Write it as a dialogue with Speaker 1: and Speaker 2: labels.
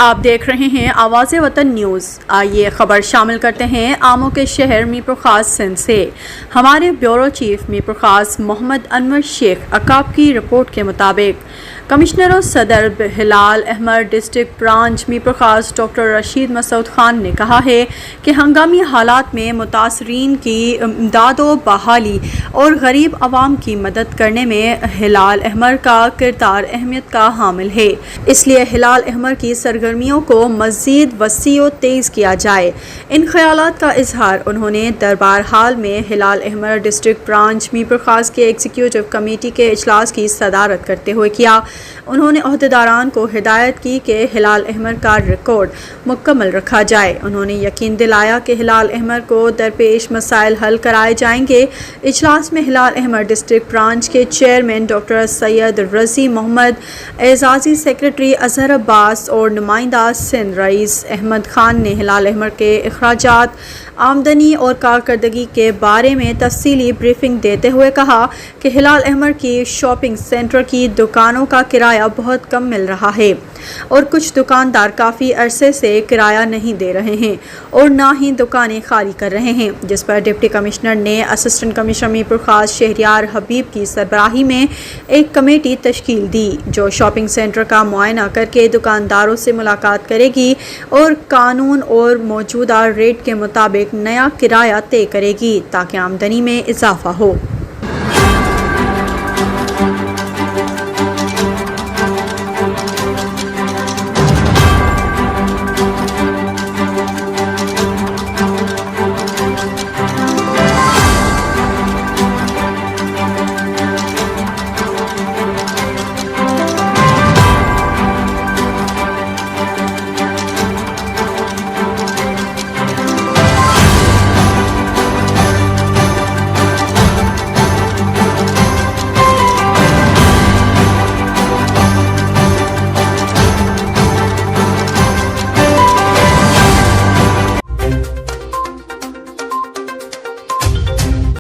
Speaker 1: آپ دیکھ رہے ہیں آواز وطن نیوز۔ آئیے خبر شامل کرتے ہیں آموں کے شہر میرپور خاص سندھ سے۔ ہمارے بیورو چیف میرپور خاص محمد انور شیخ عقاب کی رپورٹ کے مطابق کمشنر و صدر ہلال احمر ڈسٹرکٹ برانچ میرپور خاص ڈاکٹر رشید مسعود خان نے کہا ہے کہ ہنگامی حالات میں متاثرین کی امداد و بحالی اور غریب عوام کی مدد کرنے میں ہلال احمر کا کردار اہمیت کا حامل ہے، اس لیے ہلال احمر کی سرگرمیوں کو مزید وسیع و تیز کیا جائے۔ ان خیالات کا اظہار انہوں نے دربار ہال میں ہلال احمر ڈسٹرکٹ برانچ میرپور خاص کے ایگزیکٹو کمیٹی کے اجلاس کی صدارت کرتے ہوئے کیا۔ انہوں نے عہدیداران کو ہدایت کی کہ ہلال احمر کا ریکارڈ مکمل رکھا جائے۔ انہوں نے یقین دلایا کہ ہلال احمر کو درپیش مسائل حل کرائے جائیں گے۔ اجلاس میں ہلال احمر ڈسٹرکٹ برانچ کے چیئرمین ڈاکٹر سید رضی محمد، اعزازی سیکرٹری اظہر عباس اور نمائندہ سندھ رئیس احمد خان نے ہلال احمر کے اخراجات، آمدنی اور کارکردگی کے بارے میں تفصیلی بریفنگ دیتے ہوئے کہا کہ ہلال احمر کی شاپنگ سینٹر کی دکانوں کا کرایہ بہت کم مل رہا ہے اور کچھ دکاندار کافی عرصے سے کرایہ نہیں دے رہے ہیں اور نہ ہی دکانیں خالی کر رہے ہیں، جس پر ڈپٹی کمشنر نے اسسٹنٹ کمشنر میرپور خاص شہریار حبیب کی سربراہی میں ایک کمیٹی تشکیل دی جو شاپنگ سینٹر کا معائنہ کر کے دکانداروں سے ملاقات کرے گی اور قانون اور موجودہ ریٹ کے مطابق نیا کرایہ طے کرے گی تاکہ آمدنی میں اضافہ ہو۔